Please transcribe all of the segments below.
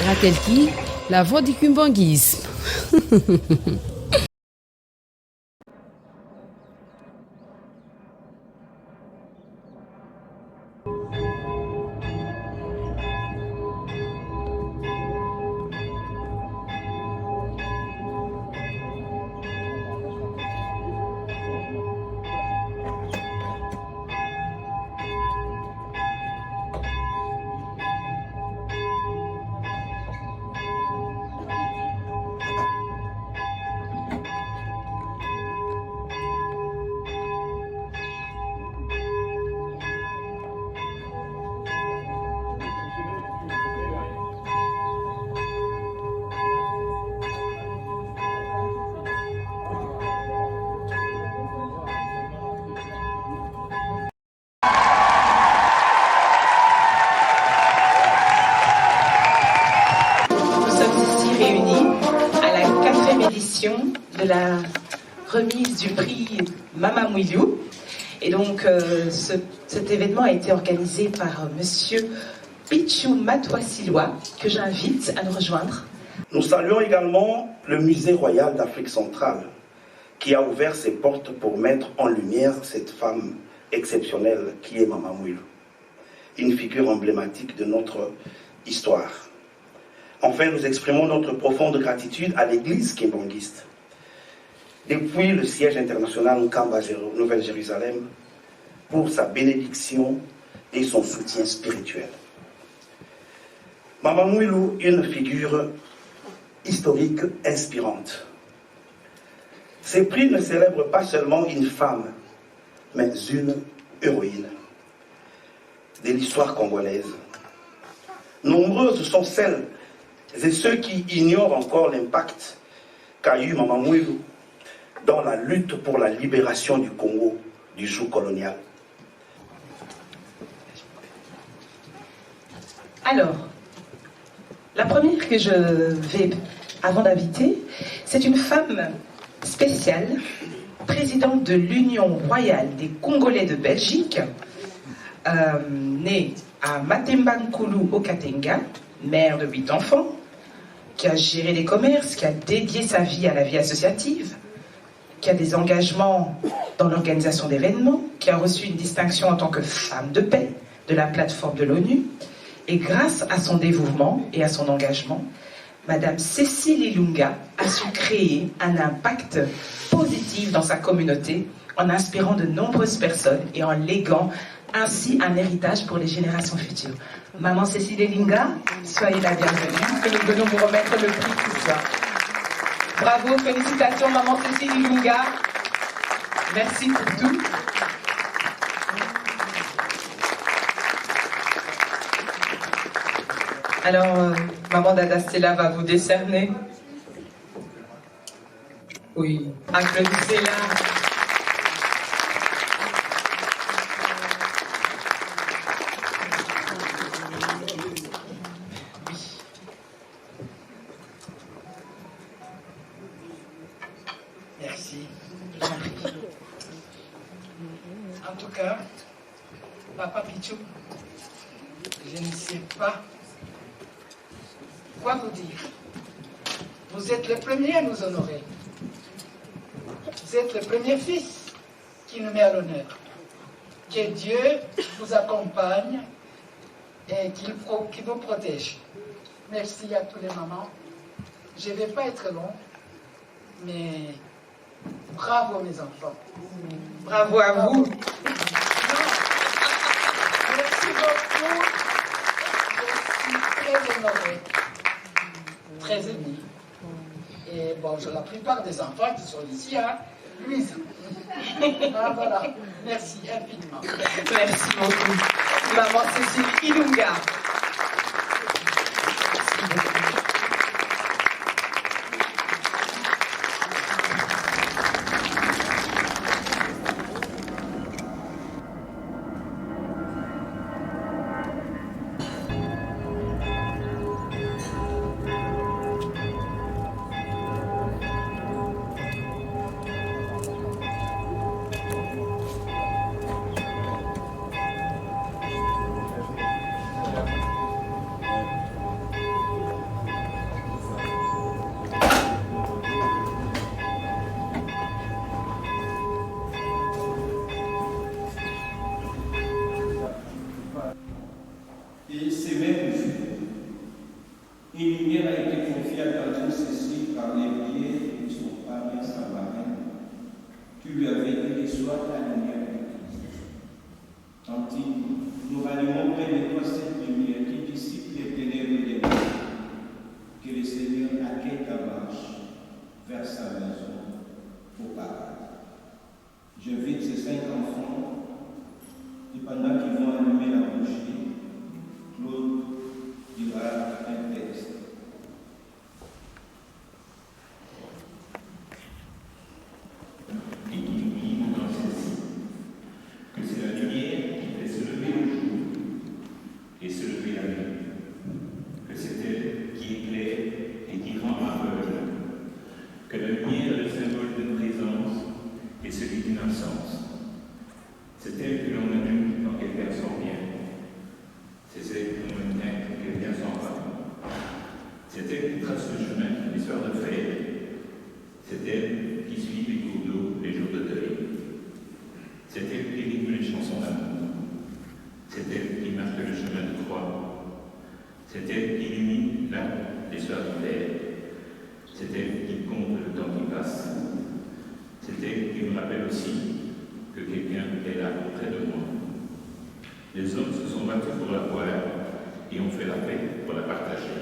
Ratelki, la voix du kumbanguisme. De la remise du prix Mama Mouilou. Et donc, cet événement a été organisé par Monsieur Pichou Matoisiloa, que j'invite à nous rejoindre. Nous saluons également le Musée royal d'Afrique centrale, qui a ouvert ses portes pour mettre en lumière cette femme exceptionnelle qui est Mama Mouilou, une figure emblématique de notre histoire. Enfin, nous exprimons notre profonde gratitude à l'Église kimbanguiste. Depuis le siège international Nkamba, Nouvelle-Jérusalem, pour sa bénédiction et son soutien spirituel. Mama Mouilou, une figure historique inspirante. Ces prix ne célèbrent pas seulement une femme, mais une héroïne de l'histoire congolaise. Nombreuses sont celles et ceux qui ignorent encore l'impact qu'a eu Mama Mouilou dans la lutte pour la libération du Congo du joug colonial. Alors, la première que je vais, avant d'inviter, c'est une femme spéciale, présidente de l'Union royale des Congolais de Belgique, née à Matemba Nkulu au Katenga, mère de 8 enfants, qui a géré des commerces, qui a dédié sa vie à la vie associative, qui a des engagements dans l'organisation d'événements, qui a reçu une distinction en tant que femme de paix de la plateforme de l'ONU. Et grâce à son dévouement et à son engagement, Madame Cécile Ilunga a su créer un impact positif dans sa communauté en inspirant de nombreuses personnes et en léguant ainsi un héritage pour les générations futures. Maman Cécile Ilunga, soyez la bienvenue, que nous venons vous remettre le prix ce soir. Bravo, félicitations Maman Cécile Ilunga. Merci pour tout. Alors, Maman Dada Stella va vous décerner. Oui, applaudissez-la. Merci. En tout cas, Papa Pichou, je ne sais pas quoi vous dire. Vous êtes le premier à nous honorer. Vous êtes le premier fils qui nous met à l'honneur. Que Dieu vous accompagne et qu'il vous protège. Merci à tous les mamans. Je ne vais pas être long, mais bravo mes enfants. Bravo à vous. Merci beaucoup. Je suis très honorée, très émue. Et bon, la plupart des enfants qui sont ici, hein, Louise. Ah, voilà. Merci infiniment. Merci beaucoup. Maman Cécile Ilunga. authentique, nous allons montrer les toi cette lumière qui dissipe les ténèbres des mondes. Que le Seigneur accueille ta marche vers sa maison au paradis. J'invite ces 5 enfants et pendant qu'ils vont allumer la bougie, Claude dira un texte. Et qui nous dit dans ceci, que c'est la lumière qui fait se lever le jour et se lever la nuit, que c'est elle qui éclaire et qui rend aveugle, que la lumière est le symbole de présence et celui d'innocence. C'est elle que l'on allume quand quelqu'un s'en vient, c'est elle que l'on éteint quand quelqu'un s'en va. C'est elle qui trace le chemin que l'histoire de faire, c'est elle qui suit les cours d'eau les jours de deuil. C'est elle qui rythme les chansons d'amour. C'est elle qui marque le chemin de croix. C'est elle qui illumine les soirs d'hiver. C'est elle qui compte le temps qui passe. C'est elle qui me rappelle aussi que quelqu'un est là près de moi. Les hommes se sont battus pour la voir et ont fait la paix pour la partager.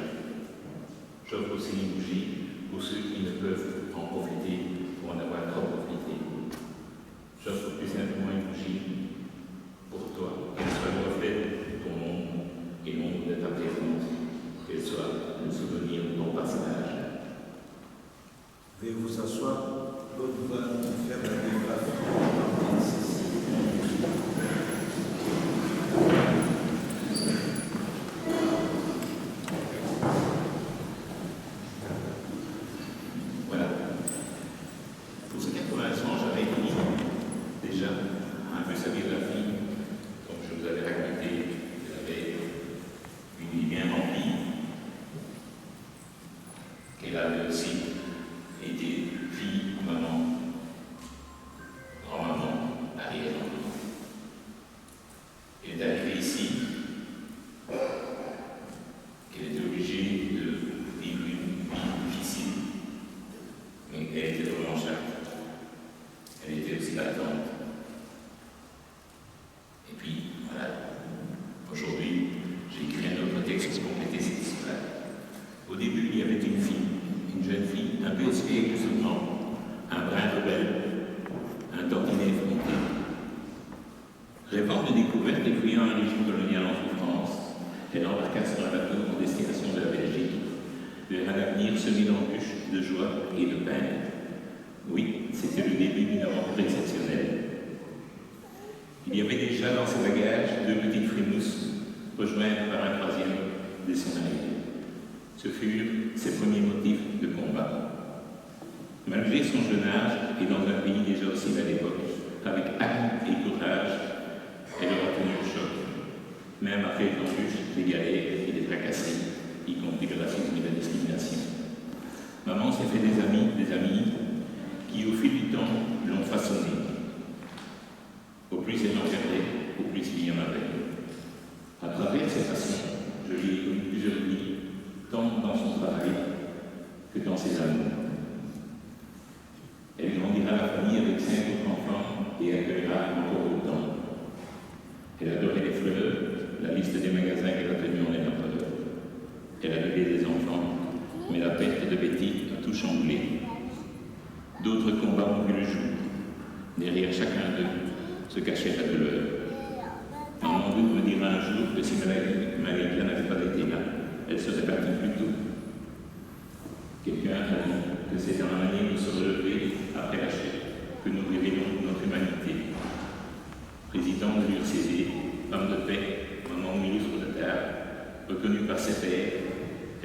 J'offre aussi une bougie pour ceux qui ne peuvent en profiter ou en avoir trop profité. J'offre plus simplement une bougie pour toi, qu'elle soit le reflet de ton monde et l'ombre de ta présence, qu'elle soit le souvenir de ton passage. Veuillez vous asseoir, l'autre va nous faire la biographie. Voilà. Pour ce 80 ans, j'avais écrit déjà un peu sa biographie, comme je vous avais raconté, elle avait une vie bien remplie, qu'elle avait aussi été fille, maman, grand-maman, arrière-maman. Elle est arrivée ici, qu'elle était obligée de vivre une vie difficile, mais elle était revancharde. Elle était aussi battante. Et puis, voilà, aujourd'hui, j'ai écrit un autre texte pour compléter cette histoire. Au début, il y avait une fille, une jeune fille, un peu espiègle seulement, un brin rebelle, un tantinet effronté. Rêvant de découverte et fuyant un régime colonial en souffrance, elle embarqua sur un bateau en destination de la Belgique, vers un avenir semé d'embûches, de joie et de peine. Oui, c'était le début d'une aventure exceptionnelle. Il y avait déjà dans ses bagages 2 petites frémousses, rejointes par un 3e dès son arrivée. Ce furent ses premiers motifs de combat. Malgré son jeune âge, et dans un pays déjà hostile à l'époque, avec âme et courage, elle aura tenu le choc, même après les embûches, les galères et les tracasseries, y compris le racisme et la discrimination. Maman s'est fait des amis qui, au fil du temps, l'ont façonné. Au plus elle en perdait, au plus il y en avait. À travers ces façons, je lui ai connu plusieurs vies, tant dans son travail que dans ses amours. Elle grandira la famille avec 5 autres enfants et accueillera encore autant. Elle adorait les fleurs, la liste des magasins qu'elle a tenus en est la preuve. Elle a levé des enfants, mais la perte de Betty a tout chamboulé. D'autres combats ont vu le jour. Derrière chacun d'eux se cachait la douleur. Maman Doux me dira un jour que si Malika n'avait pas été là, elle serait partie plus tôt. Quelqu'un a dit que c'est dans la manière de se relever après la chute que nous révélons notre humanité. Président de l'URCD, femme de paix, maman ministre de terre, reconnue par ses pairs,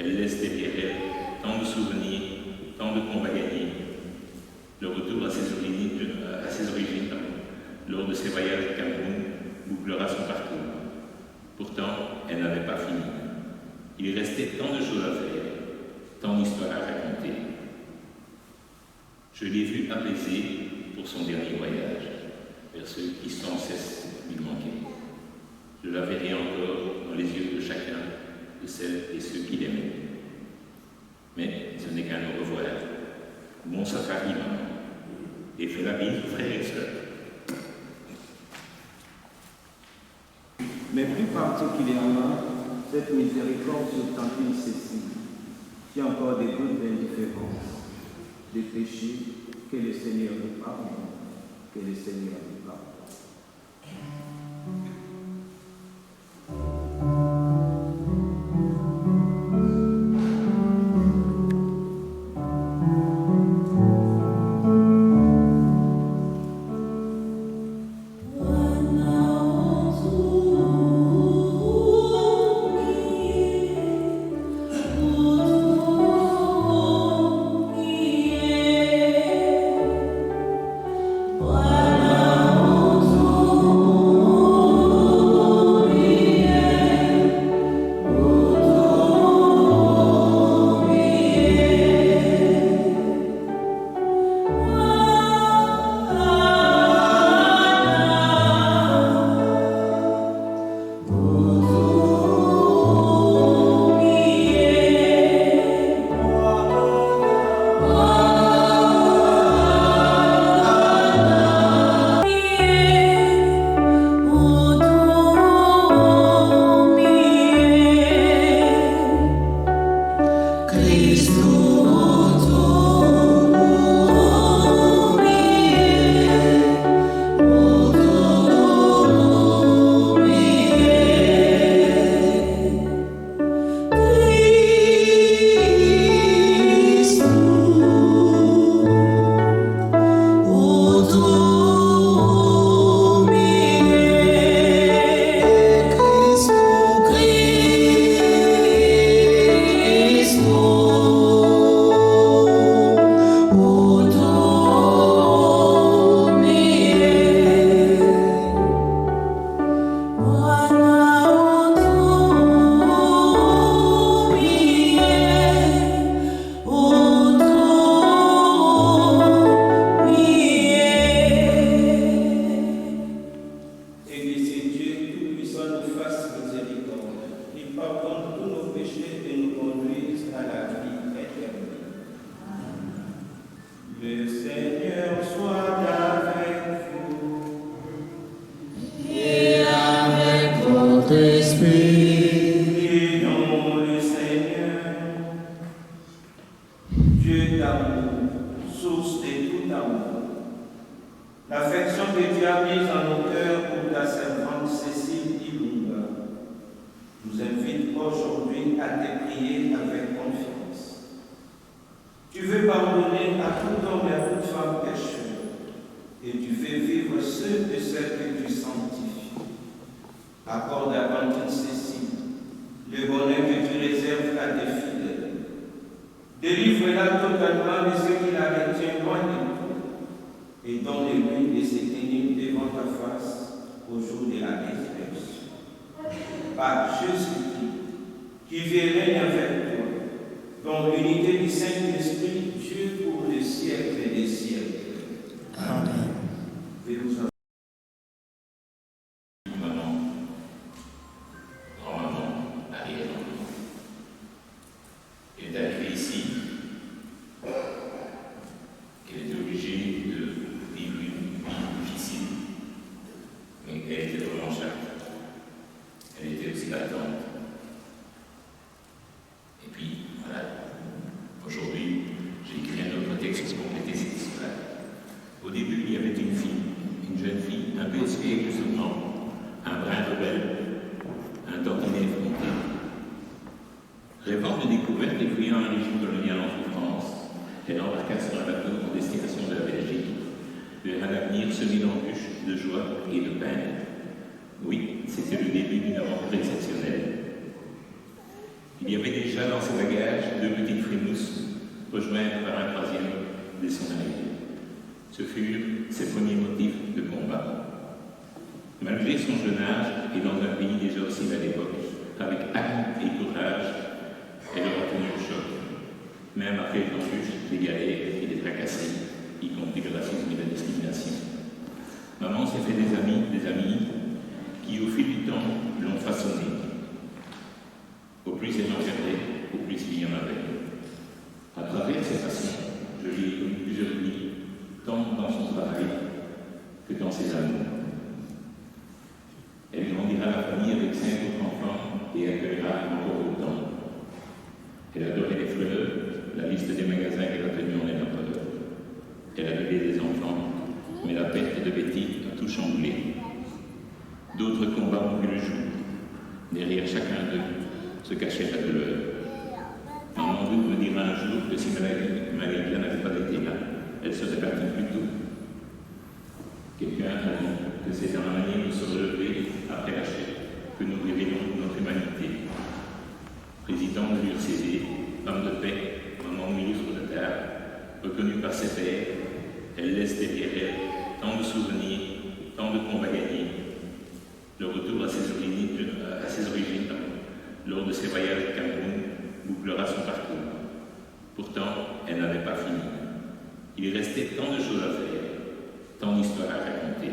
elle laisse derrière elle tant de souvenirs, tant de combats gagnés. Le retour à ses origines lors de ses voyages au Cameroun bouclera son parcours. Pourtant, elle n'avait pas fini. Il restait tant de choses à faire, tant d'histoires à raconter. Je l'ai vu apaisé pour son dernier voyage, vers ceux qui sans cesse lui manquaient. Je la verrai encore dans les yeux de chacun de celles et ceux qui l'aimaient. Mais ce n'est qu'un au revoir. Bon safari, maman. Et fais la bise, frères et sœurs. mais plus particulièrement cette miséricorde sur Tantine Cécile, qui a encore des doutes d'indifférence, des péchés, que le Seigneur nous pardonne, que le Seigneur nous pardonne. Elle grandira la famille avec liste des magasins qu'elle a tenus en est la preuve. Elle a levé des enfants, mais la perte de Betty a tout chamboulé. D'autres combats ont vu le jour. Derrière chacun d'eux se cachait la douleur. Maman Doute me dira un jour que si Marie-Claire n'avait pas été là, elle serait partie plus tôt. Quelqu'un a dit que c'est dans la manière de se relever après la chute que nous révélons notre humanité. Président de l'URCD, femme de paix, maman mouillée sur la terre, reconnue par ses pairs, elle laisse derrière elle tant de souvenirs, tant de combats gagnés. Le retour à ses origines lors de ses voyages au Cameroun bouclera son parcours. Pourtant, elle n'avait pas fini. Il restait tant de choses à faire, tant d'histoires à raconter.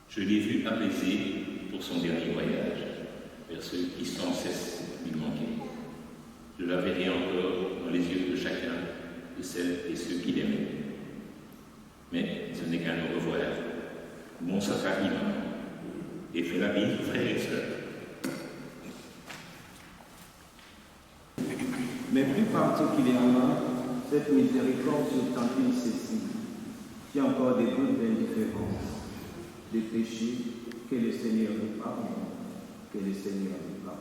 Je l'ai vu apaisé pour son dernier voyage, vers ceux qui sans cesse lui manquaient. Je la verrai encore dans les yeux de chacun, de celles et ceux qui l'aimaient. Mais ce n'est qu'un au revoir. Bon safari, maman. Et fais la bise, frères et sœurs. Mais plus particulièrement, cette miséricorde sur tantine Cécile, qui a encore des doutes d'indifférence, des péchés, que le Seigneur nous pardonne, que le Seigneur nous pardonne.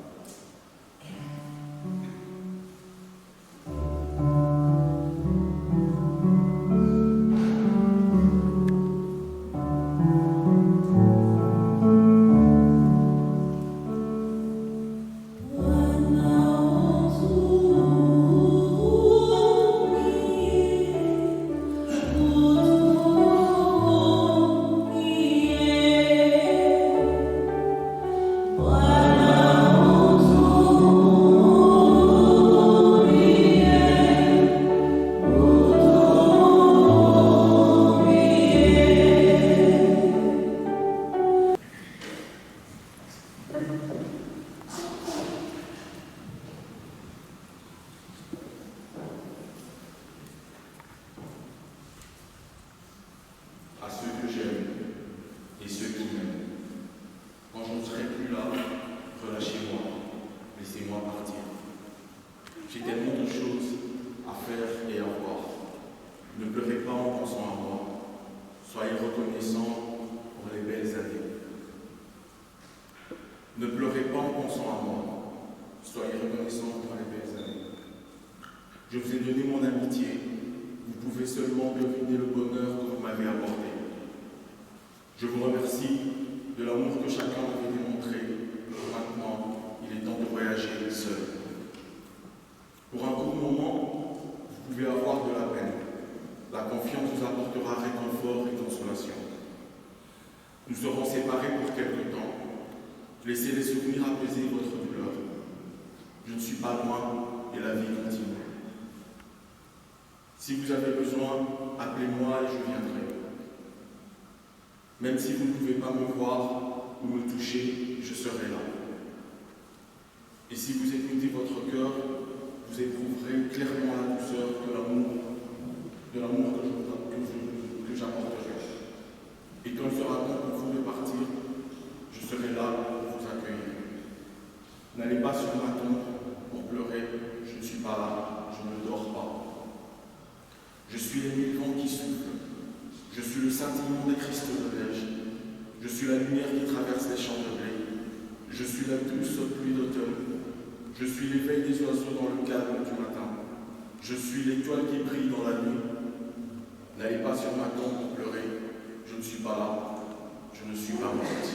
À ceux que j'aime et ceux qui m'aiment. Quand je ne serai plus là, relâchez-moi, laissez-moi partir. J'ai tellement de choses à faire et à voir. Ne pleurez pas en pensant à moi. Soyez reconnaissants pour les belles années. Ne pleurez pas en pensant à moi. Soyez reconnaissants pour les belles années. Je vous ai donné mon amitié. Vous pouvez seulement deviner le bonheur que vous m'avez apporté. Je vous remercie de l'amour que chacun m'avait démontré. Maintenant, il est temps de voyager seul. Pour un court moment, vous pouvez avoir de la peine. La confiance vous apportera réconfort et consolation. Nous serons séparés pour quelque temps. Laissez les souvenirs apaiser votre douleur. Je ne suis pas loin et la vie continue. Si vous avez besoin, appelez-moi et je viendrai. Même si vous ne pouvez pas me voir ou me toucher, je serai là. Et si vous écoutez votre cœur, vous éprouverez clairement la douceur de l'amour que j'apporterai. Et quand il sera temps pour vous de partir, je serai là pour vous accueillir. N'allez pas sur ma tombe pour pleurer, je ne suis pas là, je ne dors pas. Je suis les mille vents qui soufflent. Je suis le scintillement des cristaux de neige. Je suis la lumière qui traverse les champs de blé. Je suis la douce pluie d'automne. Je suis l'éveil des oiseaux dans le calme du matin. Je suis l'étoile qui brille dans la nuit. N'allez pas sur ma tombe pour pleurer. Je ne suis pas là. Je ne suis pas morte.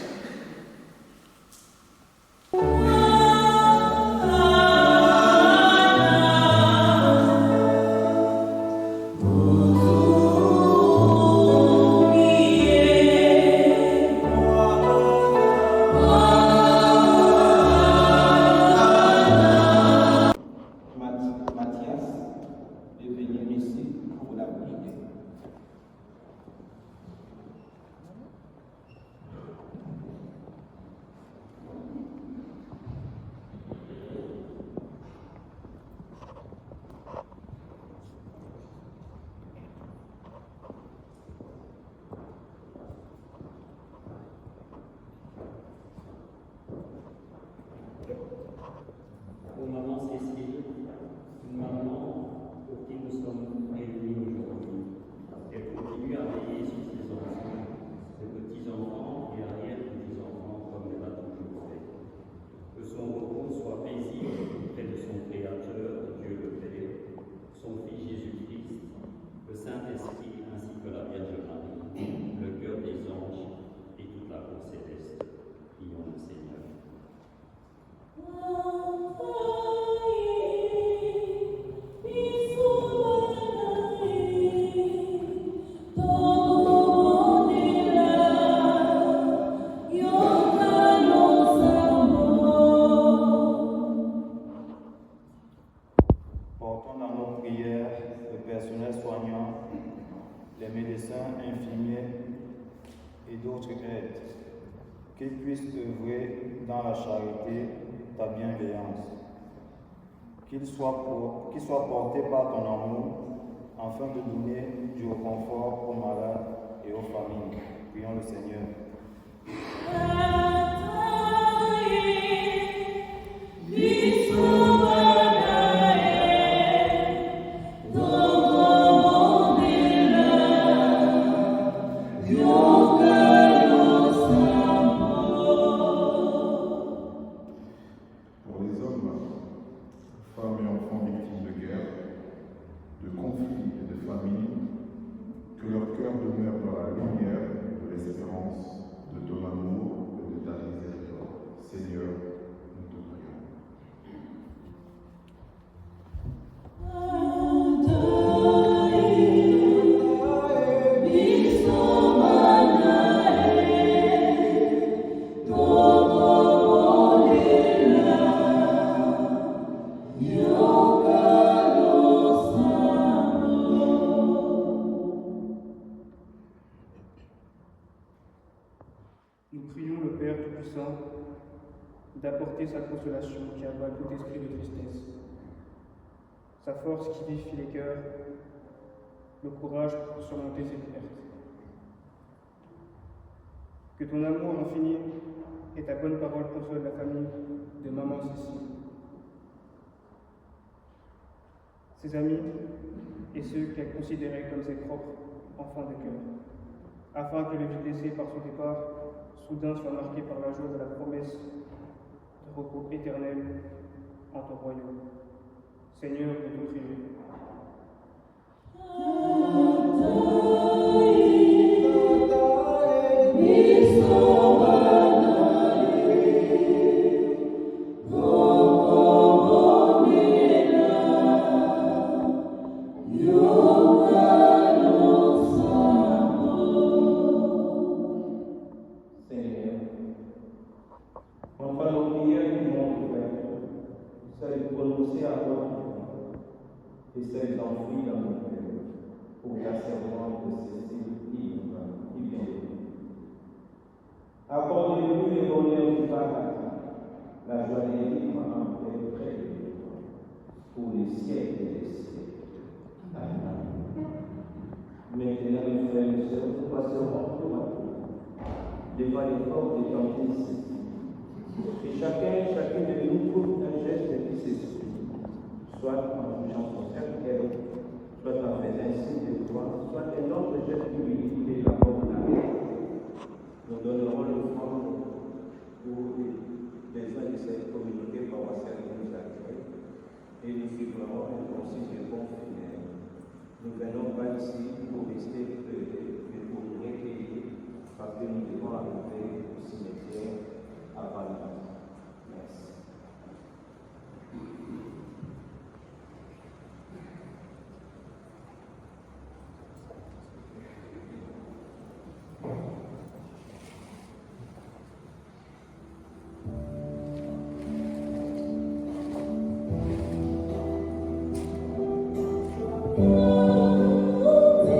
regrette, qu'il puisse œuvrer dans la charité ta bienveillance, qu'il soit porté par ton amour, afin de donner du réconfort aux malades et aux familles. Prions le Seigneur. Pour les hommes, femmes et enfants victimes de guerre, de conflits et de famine, que leur cœur demeure dans la lumière de l'espérance, de ton amour et de ta miséricorde. Seigneur, nous te prions. Nous prions le Père Tout-Puissant d'apporter sa consolation qui abat tout esprit de tristesse, sa force qui vivifie les cœurs, le courage pour surmonter cette perte. Que ton amour infini et ta bonne parole consolent la famille de maman Cécile, ses amis et ceux qu'elle considérait comme ses propres enfants de cœur, afin que le vide laissé par son départ soudain soit marqué par la joie de la promesse de repos éternel en ton royaume. Seigneur, nous te prions. Et celle d'enfouir dans mon cœur pour la servante de Cécile qui vient. Accordez-nous les bonheurs du paradis, la joie des vivre en paix près de nous, pour les siècles des siècles. Amen. Maintenant, mes frères et sœurs, nous passerons tour à tour devant les portes des temps ici. Et chacune de nous trouve un geste qui s'exprime, soit en touchant son cercueil, soit en faisant signe de croix, soit un autre geste d'humilité la mort à nous donnerons l'offrande pour les gens de cette communauté paroissiale qui nous accueille et nous suivrons un concile de bons fidèles. Nous ne venons pas ici pour rester prêts, mais pour nous recueillir, parce que nous devons arriver au cimetière avant la mort. Merci. Oh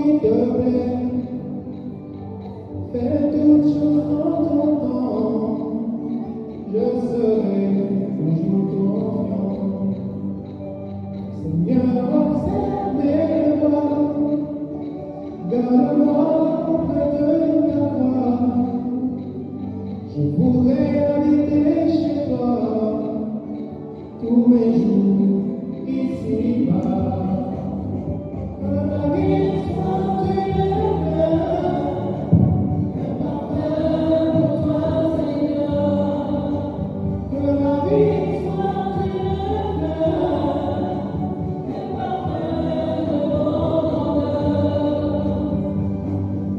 s'il te plaît, fais toute chose en ton temps, je serai toujours confiant. Seigneur, observe mes voies, garde-moi auprès de ta voix. Je voudrais habiter chez toi tous mes jours ici-bas. Que ma vie soit une fleur, un parfum pour toi, Seigneur. Que ma vie soit une fleur, un parfum de ton honneur.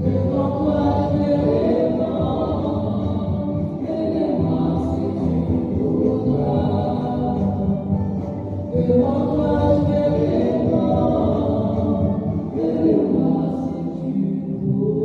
Devant toi je me répands, aide-moi si tu voudras. Devant toi je me répands, aide-moi si tu voudras.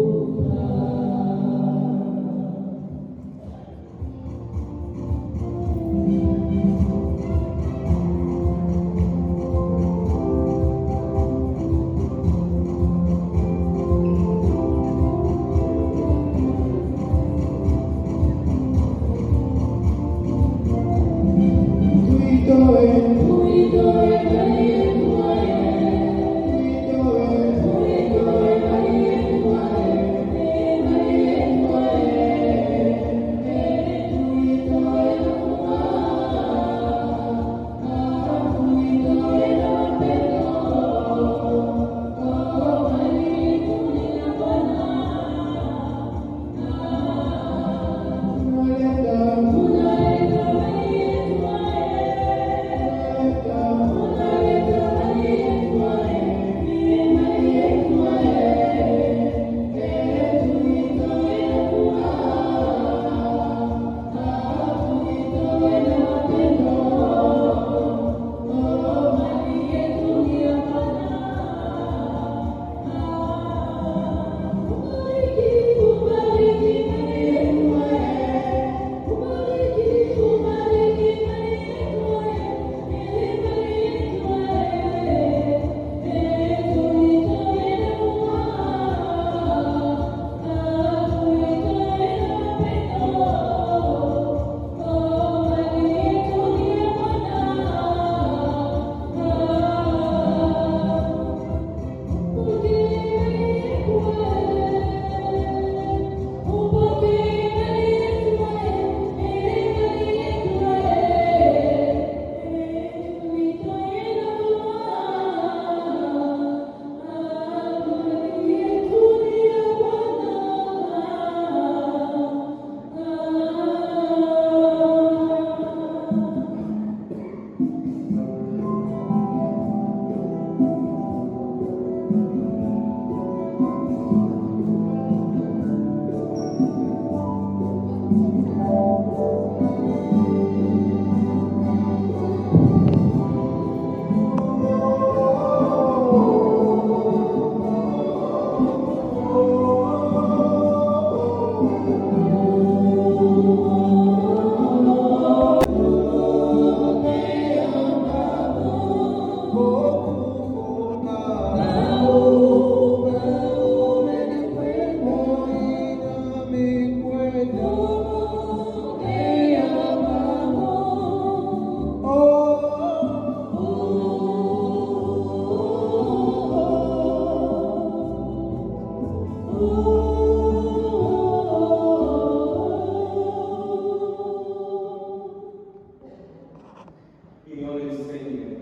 Prions le Seigneur.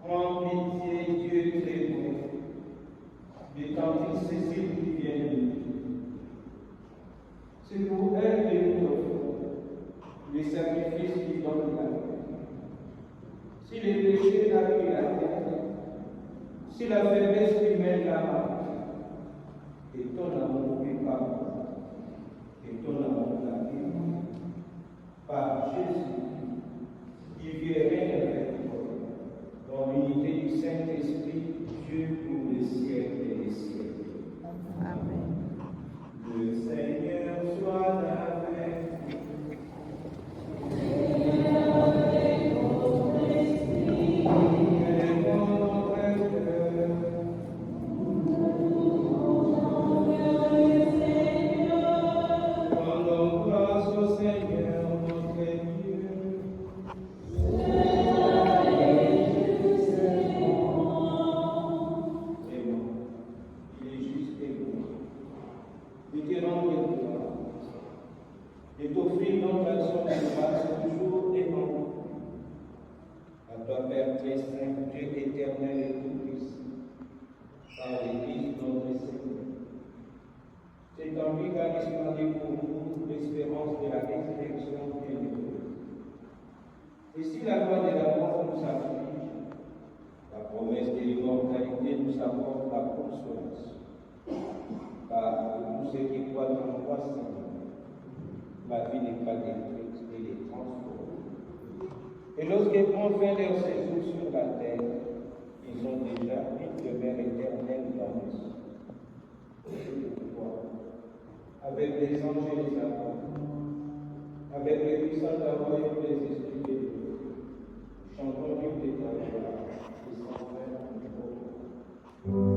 En pitié, Dieu très bon, de tant il saisit qui vient de nous. C'est pour elle que nous offrons les sacrifices qui donnent la vie. Si les péchés n'appuient la terre, si la faiblesse humaine la marque, et ton amour est par moi, et ton amour la vie, par Jésus, qui vit et règne avec toi, dans l'unité du Saint-Esprit, Dieu pour les siècles et les siècles. Amen. Le Seigneur soit avec vous. Et avec votre esprit. l'immortalité nous apporte la consolation. Car pour tous ceux qui croient en toi, Seigneur, la vie n'est pas détruite, elle est transformée. Et lorsqu'ils prennent fin leur séjour sur la terre, ils ont déjà une demeure éternelle dans les cieux. Avec les anges et les apôtres, avec les puissants paroles et tous les esprits de Dieu, chantons Dieu de ta gloire et sans fin en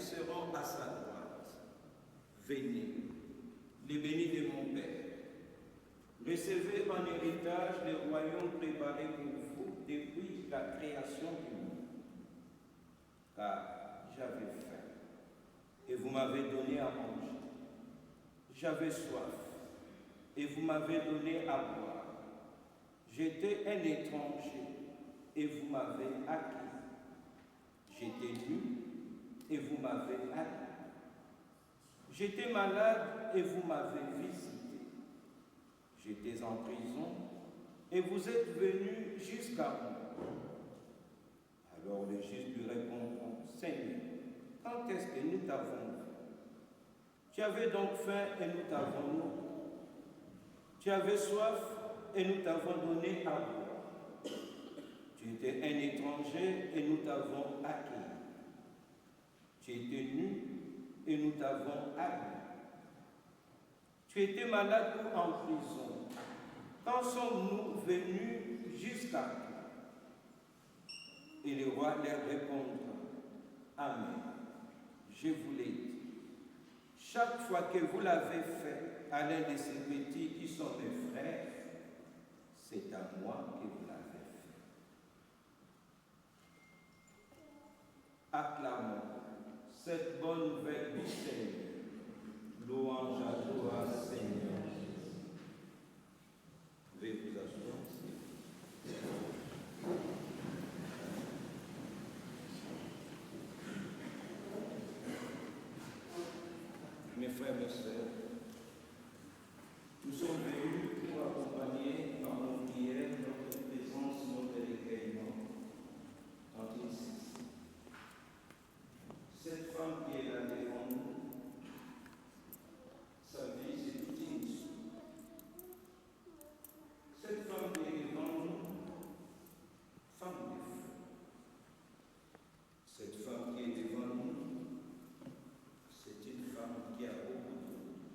seront à sa droite. Venez, les bénis de mon Père. Recevez en héritage le royaume préparé pour vous depuis la création du monde. Car j'avais faim et vous m'avez donné à manger. J'avais soif et vous m'avez donné à boire. J'étais un étranger et vous m'avez accueilli. J'étais nu et vous m'avez accueilli. J'étais malade et vous m'avez visité. J'étais en prison et vous êtes venus jusqu'à moi. Alors les justes lui répondront, Seigneur, quand est-ce que nous t'avons vu? Tu avais donc faim et nous t'avons nourri. Tu avais soif et nous t'avons donné à boire. Tu étais un étranger et nous t'avons accueilli. Tu étais nu et nous t'avons accueilli. Tu étais malade ou en prison. Quand sommes-nous venus jusqu'à toi? Et le roi leur répondra, Amen, je vous l'ai dit. Chaque fois que vous l'avez fait à l'un de ces petits qui sont mes frères, c'est à moi que vous l'avez fait. Acclamons cette bonne nouvelle du Seigneur. Louange à toi, Seigneur. Veuillez vous asseoir. Mes frères et sœurs, nous sommes venus pour accompagner par nos prières notre présence, notre recueillement dans ici. Cette femme qui est là devant nous, sa vie c'est toute une histoire. Cette femme qui est devant nous, femme de feu. Cette femme qui est devant nous, c'est une femme qui a beaucoup de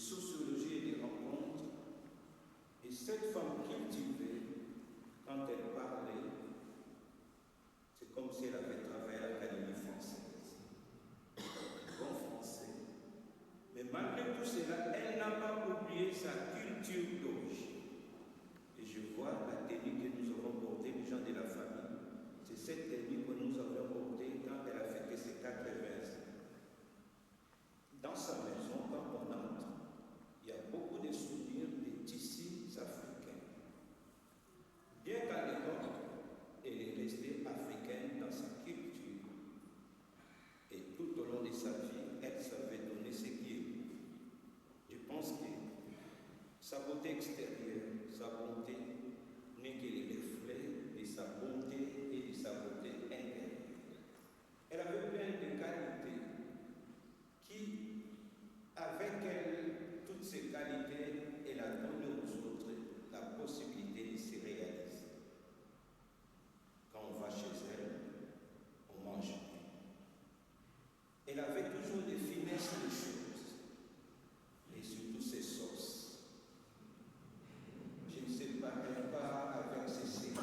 sociologie et des rencontres. Et cette femme cultivée, quand elle parlait, c'est comme si elle avait travaillé à l'Académie française. Bon français. Mais malgré tout cela, elle n'a pas oublié sa culture d'origine. Et je vois la tenue que nous avons portée, les gens de la famille. C'est cette tenue que nous avons portée quand elle a fêté ses 80 ans. Dans sa maison, quand on entre, il y a beaucoup de souvenirs des tissus africains. Bien qu'à l'époque, elle est restée africaine dans sa culture. Et tout au long de sa vie, elle savait donner ce qui est. Je pense que sa beauté extérieure, sa bonté, n'est que le reflet de sa bonté et de sa beauté intérieure. Elle avait plein de qualités qui, avec elle, toutes ces qualités, elle a donné aux autres la possibilité de se réaliser. Quand on va chez elle, on mange bien. Elle avait toujours des finesses de choses, et surtout ses sauces. Je ne sais pas, elle part avec ses séries.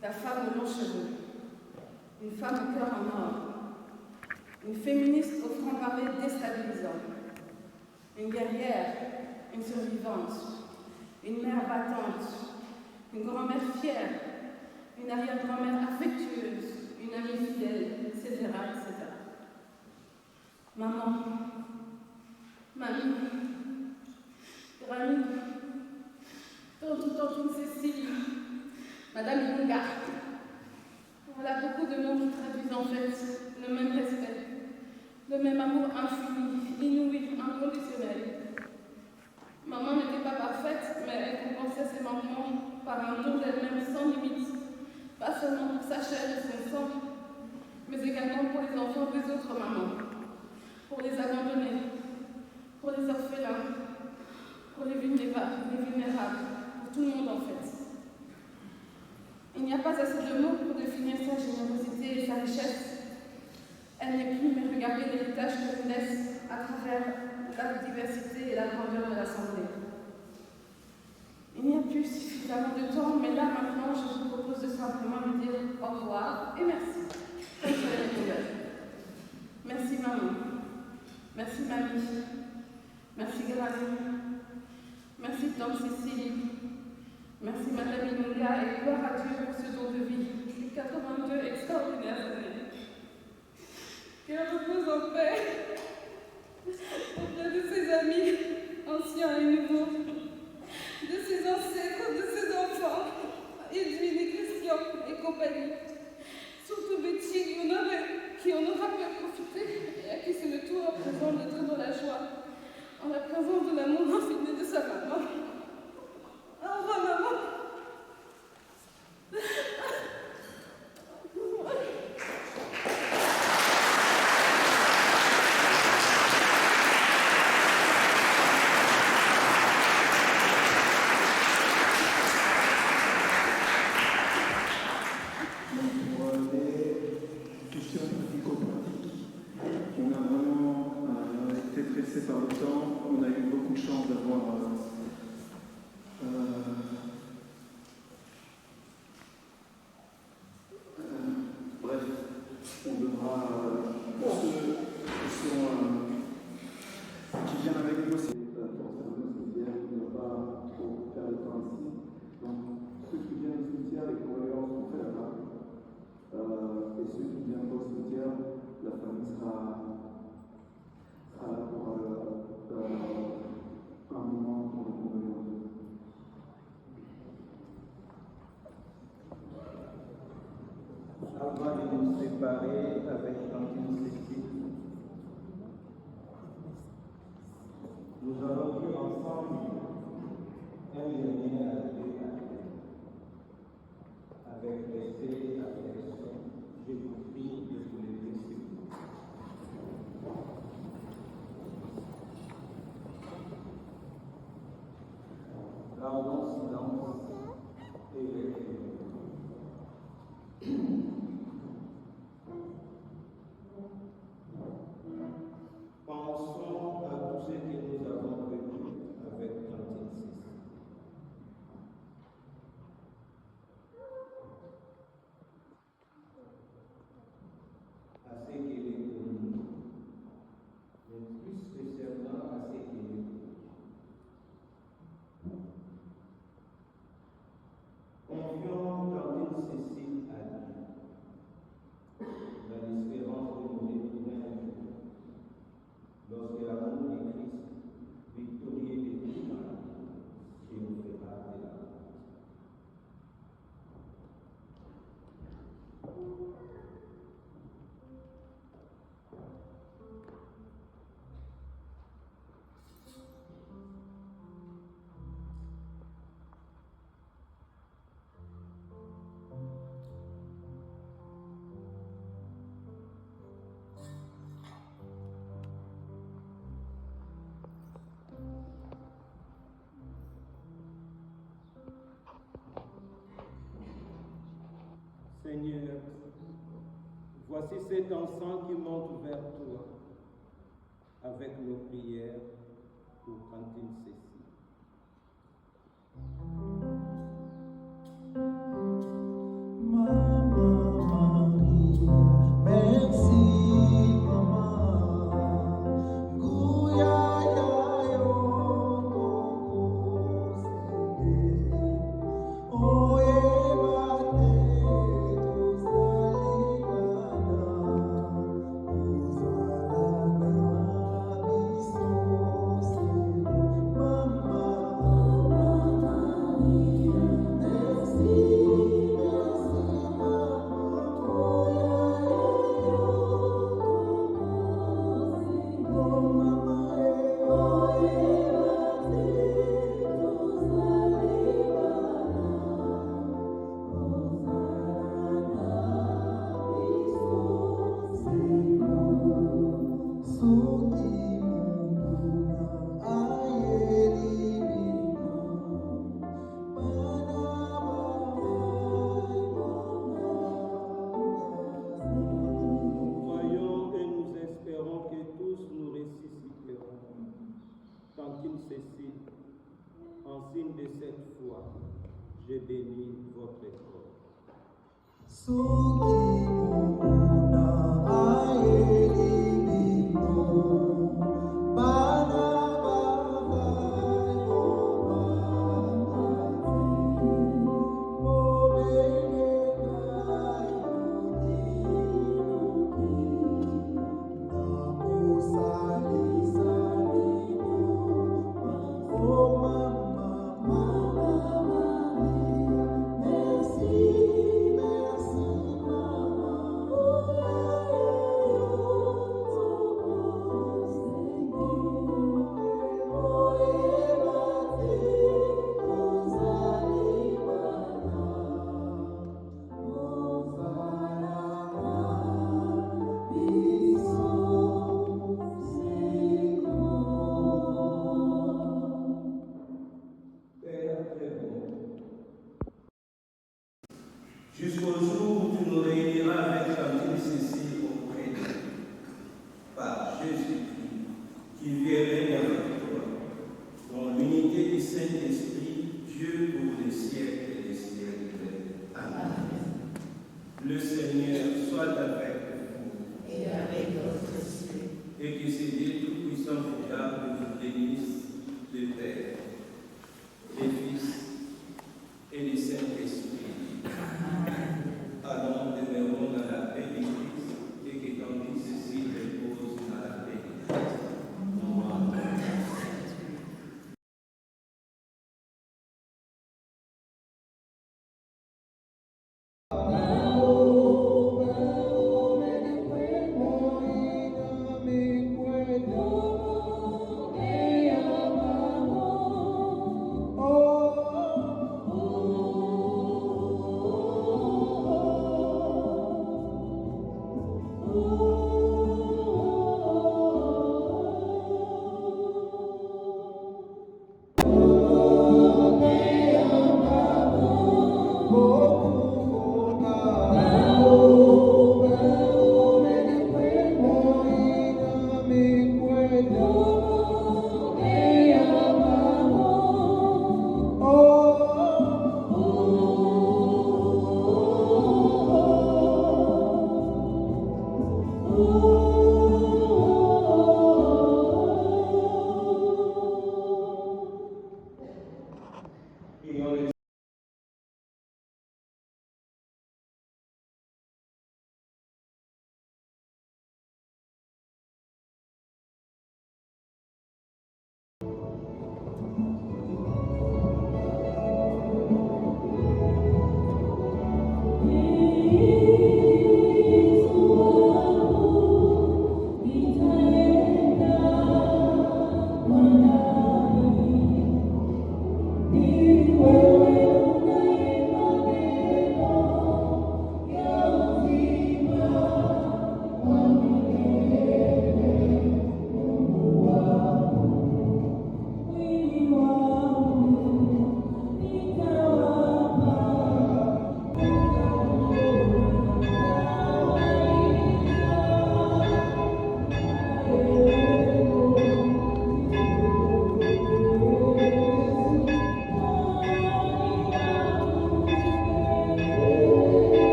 La femme aux longs cheveux, une femme au cœur en or, une féministe au franc-parler déstabilisant, une guerrière, une survivante, une mère battante, une grand-mère fière, une arrière-grand-mère affectueuse, une amie fidèle, etc., etc. Maman, mamie, Grammy, tantine Cécile, Madame Ilunga. Voilà beaucoup de mots qui traduisent en fait le même respect, le même amour infini, inouï, inconditionnel. Maman n'était pas parfaite, mais elle compensait ses manquements par un don d'elle-même sans limite, pas seulement pour sa chair et son sang, mais également pour les enfants des autres mamans, pour les abandonnés, pour les orphelins, pour les vulnérables, pour tout le monde en fait. Il n'y a pas assez de mots pour définir sa générosité et sa richesse. Elle n'est plus, mais regardez l'héritage qu'elle nous laisse à travers la diversité et la grandeur de l'Assemblée. Il n'y a plus suffisamment de temps, mais là maintenant, je vous propose de simplement lui dire au revoir et merci. Merci maman, merci mamie, merci Grammy, merci tante Cécile, merci Madame Ilunga et gloire à Dieu pour ce don de vie, ces 82 extraordinaires années. Qu'elle repose en paix auprès de ses amis, anciens et nouveaux, de ses ancêtres, de ses enfants, Edwin et Christian et compagnie. Surtout Betty qui en aura pu profiter et à qui c'est le tour à présent d'être dans la joie, en la présence de l'amour infini de sa maman. Au revoir maman. Par le temps, on a eu beaucoup de chance d'avoir bref, on donnera pour ceux qui viennent avec nous, c'est forcément cimetière qui ne va pas trop faire le temps ici. Donc ceux qui viennent au cimetière, les condoléances sont faites là-bas. Et ceux qui viennent au cimetière, la famille sera là pour un moment pour le condoléances. Avant de nous séparer avec Tantine Cécile, nous allons vivre ensemble un dernier à avec respect et affection. Je vous prie de vous les laisser. Gardons silence et l'écrivons. Pensons à tout ce que nous avons vécu avec Tantine Cécile. À ce qu'elle est connue, mais plus spécialement à ce qu'elle est connue. Confions Tantine Cécile à Dieu, dans l'espérance de nous retrouver un jour, lorsque l'amour de Christ, victorieux de tout mal, nous fera de la mort. Seigneur, voici cet enfant qui monte vers toi avec nos prières pour Cantine Cécile. Maman Marie, merci maman. Gouya ya yo oye bate Croyons et nous espérons que tous nous ressusciterons. Tantine Cécile, en signe de cette foi, je bénis votre corps. Jusqu'au jour où tu nous réuniras avec Cantine Cécile auprès de toi, par Jésus-Christ, qui vit et règne avec toi, dans l'unité du Saint-Esprit, Dieu pour les siècles et les siècles. Amen. Le Seigneur soit avec vous. Et avec votre esprit. Et que ce Dieu tout-puissant diable vous bénisse, le Père, le Fils et le Saint-Esprit. Allons, demeurons dans la paix du Christ et que Cantine Cécile repose dans la paix du Christ. Amen.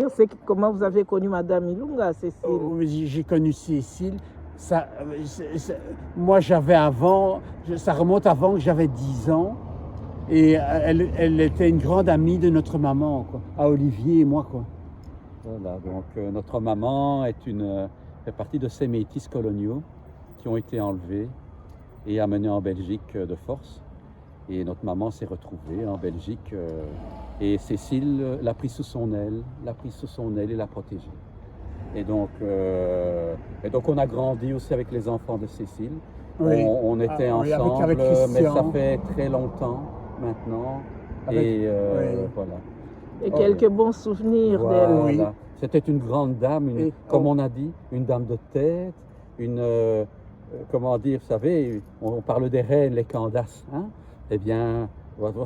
C'est comment vous avez connu Madame Ilunga, Cécile? J'ai connu Cécile. Moi, j'avais avant, ça remonte avant que j'avais 10 ans. Et elle était une grande amie de notre maman, quoi, à Olivier et moi, quoi. Voilà, donc notre maman fait partie de ces métis coloniaux qui ont été enlevés et amenés en Belgique de force. Et notre maman s'est retrouvée en Belgique et Cécile l'a pris sous son aile, et l'a protégée. Et donc on a grandi aussi avec les enfants de Cécile. Oui. On était ensemble, avec mais ça fait très longtemps maintenant. Oui. Voilà. Et quelques bons souvenirs d'elle. Oui. C'était une grande dame, comme on a dit, une dame de tête, comment dire, vous savez, on parle des reines, les Candace, hein? Eh bien,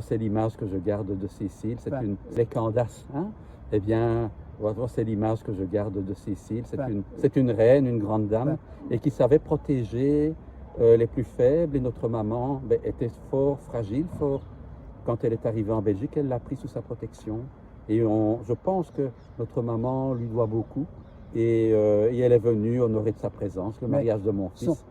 c'est l'image que je garde de Cécile, les Candace, hein? Eh bien, c'est l'image que je garde de Cécile, c'est une reine, une grande dame, et qui savait protéger les plus faibles, et notre maman était fort fragile, quand elle est arrivée en Belgique, elle l'a pris sous sa protection. Et je pense que notre maman lui doit beaucoup. Et elle est venue honorer de sa présence le mariage de mon fils.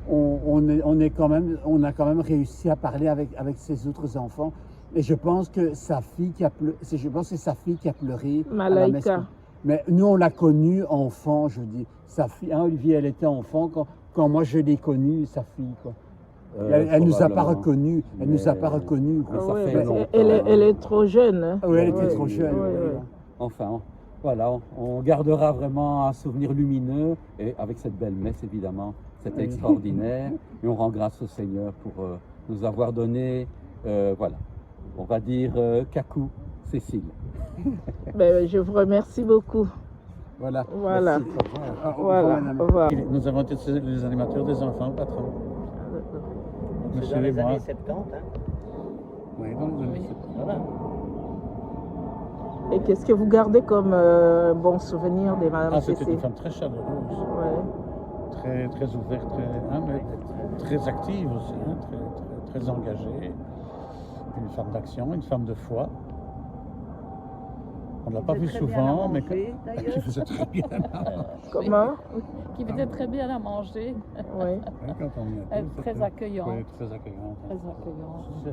On a quand même réussi à parler avec ses autres enfants. Et je pense que sa fille qui a pleuré, c'est sa fille qui a pleuré. Malaika. Mais nous, on l'a connue enfant, je dis. Sa fille, hein, Olivier, elle était enfant quand moi je l'ai connue, sa fille, quoi. Elle nous a pas reconnus. Elle nous a pas reconnus. Elle est trop jeune. Hein. Oui, elle était trop jeune. Enfin, voilà, on gardera vraiment un souvenir lumineux et avec cette belle messe évidemment, c'était extraordinaire. Et on rend grâce au Seigneur pour nous avoir donné, voilà, on va dire Kakou Cécile. Je vous remercie beaucoup. Voilà. Voilà. Merci. Au revoir. Nous avons été les animateurs des enfants, patron. C'est dans les années 70, hein? Oui, dans les années 70. Voilà. Et qu'est-ce que vous gardez comme bon souvenir de Madame Cécile? C'était une femme très chaleureuse, très ouverte, mais très active aussi, hein, très engagée. Une femme d'action, une femme de foi. On ne l'a pas vue souvent, mais qui faisait très bien à manger. Comment? Qui faisait très bien à manger. Oui. Quand on y très accueillante. Oui, très accueillante. Très accueillante.